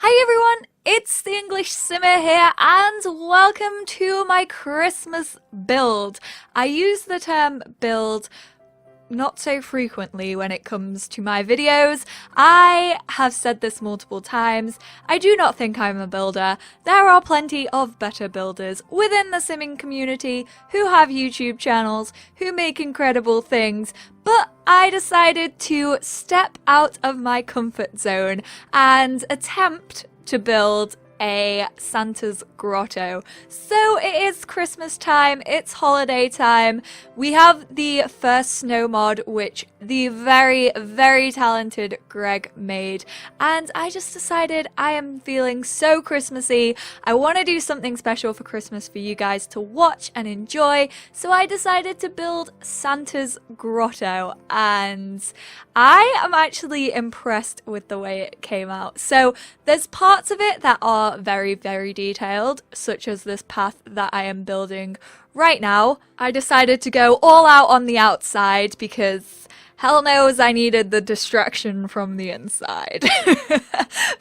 Hi everyone, it's the EnglishSimmer here and welcome to my Christmas build. I use the term build not so frequently when it comes to my videos. I have said this multiple times. I do not think I'm a builder. There are plenty of better builders within the simming community who have YouTube channels, who make incredible things, but I decided to step out of my comfort zone and attempt to build a Santa's grotto. So it is Christmas time, it's holiday time. We have the first snow mod, which the very talented Greg made, and I just decided I am feeling so Christmassy. I want to do something special for Christmas for you guys to watch and enjoy, so I decided to build Santa's grotto, and I am actually impressed with the way it came out. So there's parts of it that are very detailed, such as this path that I am building right now. I decided to go all out on the outside because hell knows I needed the distraction from the inside.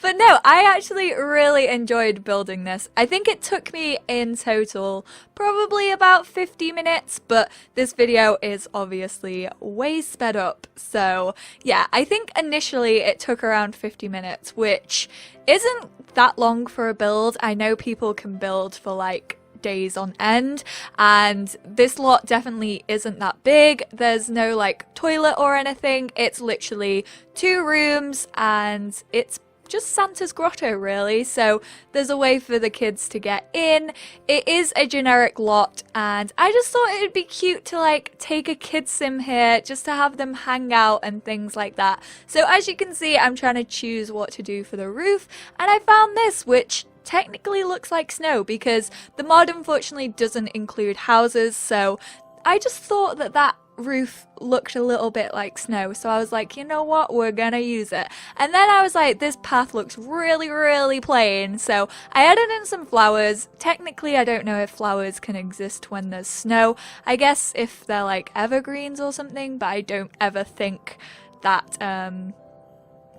But no, I actually really enjoyed building this. I think it took me in total probably about 50 minutes, but this video is obviously way sped up. So yeah, I think initially it took around 50 minutes, which isn't that long for a build. I know people can build for like days on end, and this lot definitely isn't that big. There's no like toilet or anything. It's literally 2 rooms and it's just Santa's grotto really, so there's a way for the kids to get in. It is a generic lot and I just thought it would be cute to like take a kid sim here just to have them hang out and things like that. So as you can see, I'm trying to choose what to do for the roof, and I found this, which technically looks like snow because the mod unfortunately doesn't include houses, so I just thought that roof looked a little bit like snow, so I was like, you know what, we're gonna use it. And then I was like, this path looks really plain, so I added in some flowers. Technically I don't know if flowers can exist when there's snow. I guess if they're like evergreens or something, but I don't ever think that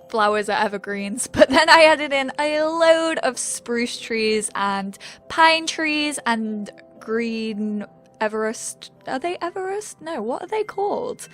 flowers are evergreens. But then I added in a load of spruce trees and pine trees and green Everest. Are they Everest? No, what are they called?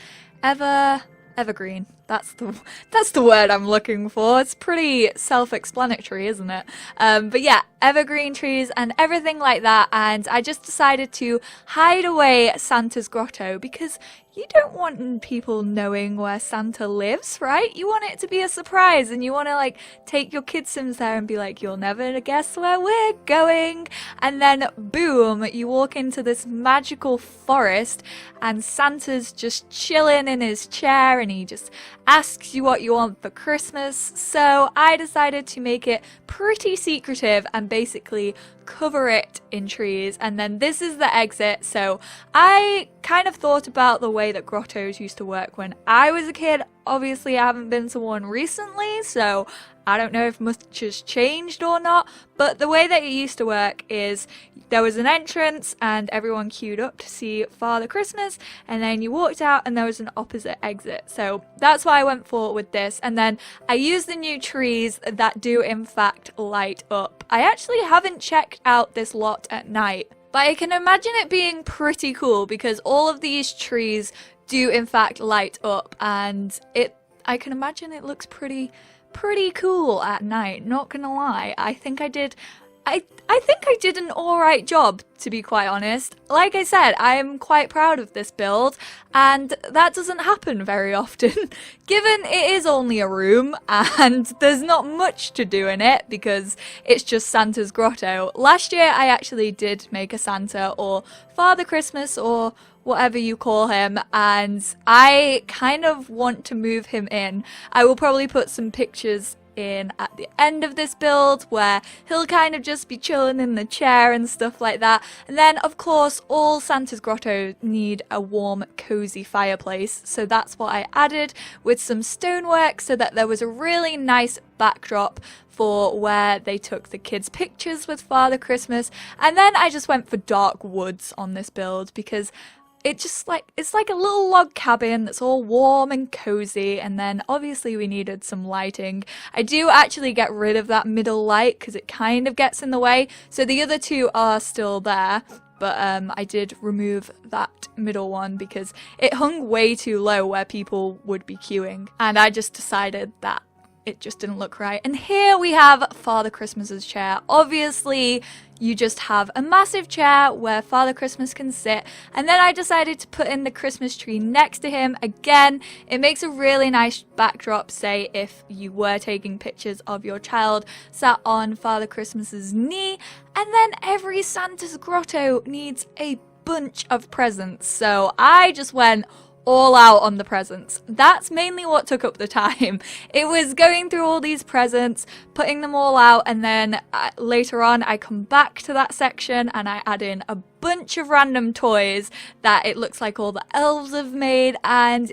Evergreen. That's the word I'm looking for. It's pretty self-explanatory, isn't it? But yeah, evergreen trees and everything like that, and I just decided to hide away Santa's grotto because you don't want people knowing where Santa lives, right? You want it to be a surprise, and you want to like take your kid sims there and be like, you'll never guess where we're going. And then boom, you walk into this magical forest and Santa's just chilling in his chair and he just asks you what you want for Christmas. So I decided to make it pretty secretive and basically cover it in trees, and then this is the exit. So I kind of thought about the way that grottos used to work when I was a kid. Obviously I haven't been to one recently, so I don't know if much has changed or not, but the way that it used to work is there was an entrance and everyone queued up to see Father Christmas, and then you walked out and there was an opposite exit. So that's why I went for with this, and then I used the new trees that do in fact light up. I actually haven't checked out this lot at night, but I can imagine it being pretty cool because all of these trees do in fact light up, and I can imagine it looks pretty cool at night, not gonna lie. I think I did an alright job, to be quite honest. Like I said, I am quite proud of this build, and that doesn't happen very often, given it is only a room and there's not much to do in it because it's just Santa's grotto. Last year I actually did make a Santa, or Father Christmas, or whatever you call him, and I kind of want to move him in. I will probably put some pictures in at the end of this build where he'll kind of just be chilling in the chair and stuff like that. And then of course all Santa's grottos need a warm cozy fireplace, so that's what I added with some stonework so that there was a really nice backdrop for where they took the kids' pictures with Father Christmas. And then I just went for dark woods on this build because it's like a little log cabin that's all warm and cozy, and then obviously we needed some lighting. I do actually get rid of that middle light because it kind of gets in the way, so the other two are still there, but I did remove that middle one because it hung way too low where people would be queuing, and I just decided that it just didn't look right. And here we have Father Christmas's chair. Obviously, you just have a massive chair where Father Christmas can sit, and then I decided to put in the Christmas tree next to him. Again, it makes a really nice backdrop, say if you were taking pictures of your child sat on Father Christmas's knee, and then every Santa's grotto needs a bunch of presents, so I just went all out on the presents. That's mainly what took up the time. It was going through all these presents, putting them all out, and then later on I come back to that section and I add in a bunch of random toys that it looks like all the elves have made, and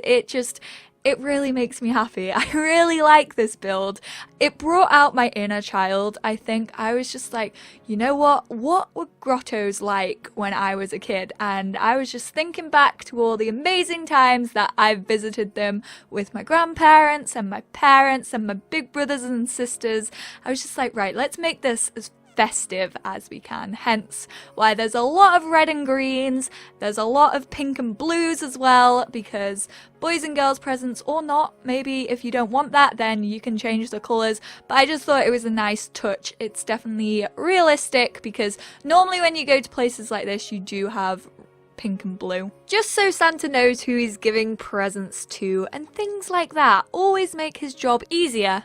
it really makes me happy. I really like this build. It brought out my inner child, I think. I was just like, you know what were grottos like when I was a kid? And I was just thinking back to all the amazing times that I've visited them with my grandparents and my parents and my big brothers and sisters. I was just like, right, let's make this as festive as we can, hence why there's a lot of red and greens, there's a lot of pink and blues as well, because boys and girls presents or not, maybe if you don't want that then you can change the colours, but I just thought it was a nice touch. It's definitely realistic because normally when you go to places like this you do have pink and blue. Just so Santa knows who he's giving presents to and things like that always make his job easier.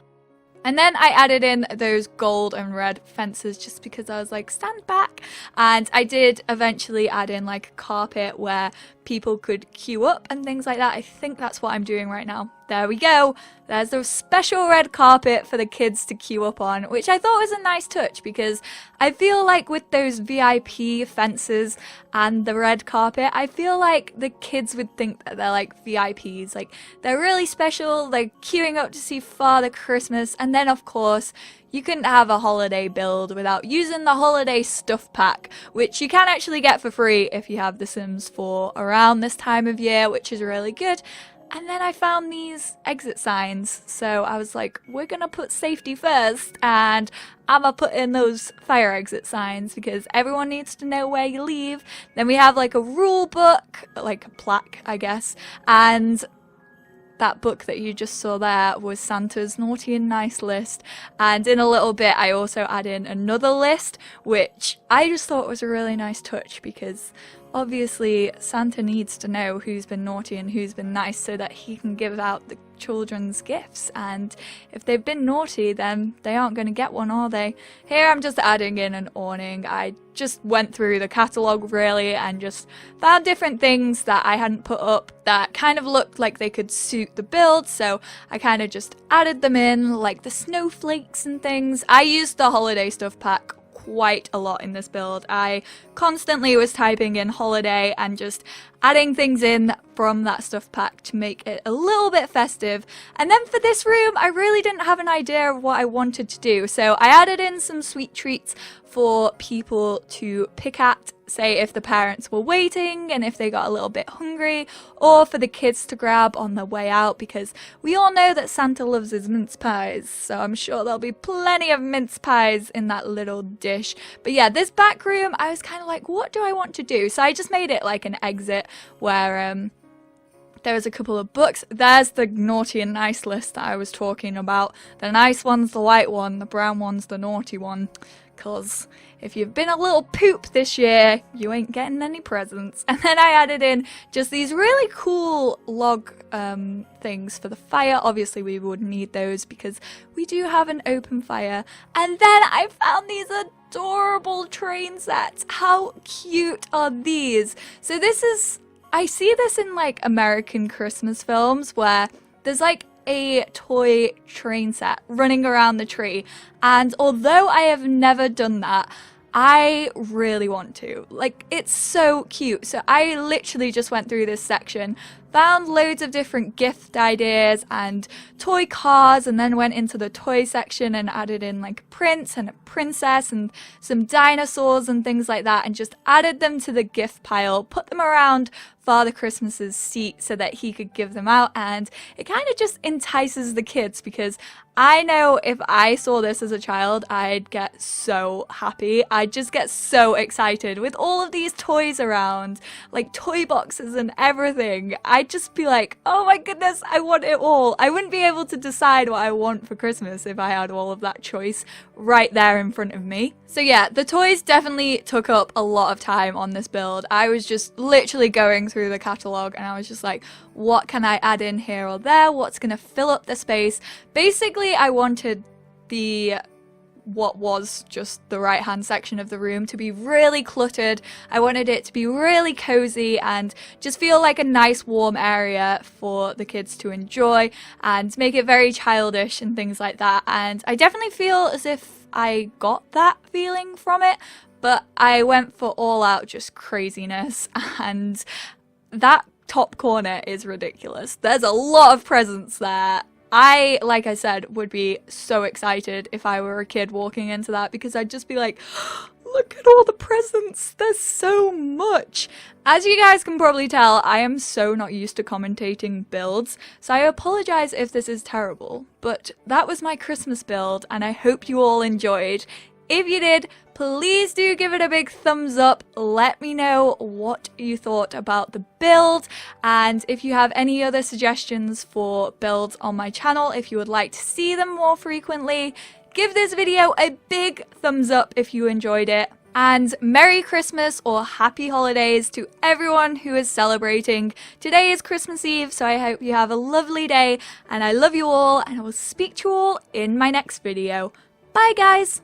And then I added in those gold and red fences just because I was like, stand back. And I did eventually add in like a carpet where people could queue up and things like that. I think that's what I'm doing right now. There we go. There's a special red carpet for the kids to queue up on, which I thought was a nice touch because I feel like with those VIP fences and the red carpet, I feel like the kids would think that they're like VIPs. Like they're really special, they're queuing up to see Father Christmas, and then of course you couldn't have a holiday build without using the holiday stuff pack, which you can actually get for free if you have The Sims 4 around this time of year, which is really good. And then I found these exit signs, so I was like, we're gonna put safety first, and I'm gonna put in those fire exit signs because everyone needs to know where you leave. Then we have like a rule book, like a plaque, I guess, and that book that you just saw there was Santa's naughty and nice list, and in a little bit I also add in another list, which I just thought was a really nice touch because obviously Santa needs to know who's been naughty and who's been nice so that he can give out the children's gifts, and if they've been naughty then they aren't going to get one, are they? Here I'm just adding in an awning. I just went through the catalogue really and just found different things that I hadn't put up that kind of looked like they could suit the build, so I kind of just added them in, like the snowflakes and things. I used the holiday stuff pack quite a lot in this build. I constantly was typing in holiday and just adding things in from that stuff pack to make it a little bit festive. And then for this room, I really didn't have an idea of what I wanted to do, so I added in some sweet treats for people to pick at, say if the parents were waiting and if they got a little bit hungry, or for the kids to grab on their way out, because we all know that Santa loves his mince pies, so I'm sure there'll be plenty of mince pies in that little dish. But yeah, this back room, I was kind of like, what do I want to do? So I just made it like an exit where there was a couple of books. There's the naughty and nice list that I was talking about. The nice one's the white one, the brown one's the naughty one. Because if you've been a little poop this year, you ain't getting any presents. And then I added in just these really cool log things for the fire. Obviously we would need those because we do have an open fire. And then I found these adorable train sets. How cute are these? So this is, I see this in like American Christmas films where there's like a toy train set running around the tree, and although I have never done that, I really want to. Like, it's so cute. So I literally just went through this section, found loads of different gift ideas and toy cars, and then went into the toy section and added in like a prince and a princess and some dinosaurs and things like that, and just added them to the gift pile, put them around Father Christmas's seat so that he could give them out, and it kind of just entices the kids, because I know if I saw this as a child, I'd get so happy. I'd just get so excited with all of these toys around, like toy boxes and everything. I'd just be like, oh my goodness, I want it all. I wouldn't be able to decide what I want for Christmas if I had all of that choice right there in front of me. So yeah, the toys definitely took up a lot of time on this build. I was just literally going through the catalogue and I was just like, what can I add in here or there? What's gonna fill up the space? Basically, I wanted what was just the right hand section of the room to be really cluttered. I wanted it to be really cozy and just feel like a nice warm area for the kids to enjoy and make it very childish and things like that. And I definitely feel as if I got that feeling from it, but I went for all out just craziness, and that top corner is ridiculous. There's a lot of presents there. I, like I said, would be so excited if I were a kid walking into that, because I'd just be like, look at all the presents, there's so much. As you guys can probably tell, I am so not used to commentating builds, so I apologize if this is terrible, but that was my Christmas build, and I hope you all enjoyed. If you did, please do give it a big thumbs up. Let me know what you thought about the build, and if you have any other suggestions for builds on my channel, if you would like to see them more frequently, give this video a big thumbs up if you enjoyed it. And Merry Christmas or Happy Holidays to everyone who is celebrating. Today is Christmas Eve, so I hope you have a lovely day, and I love you all, and I will speak to you all in my next video. Bye guys!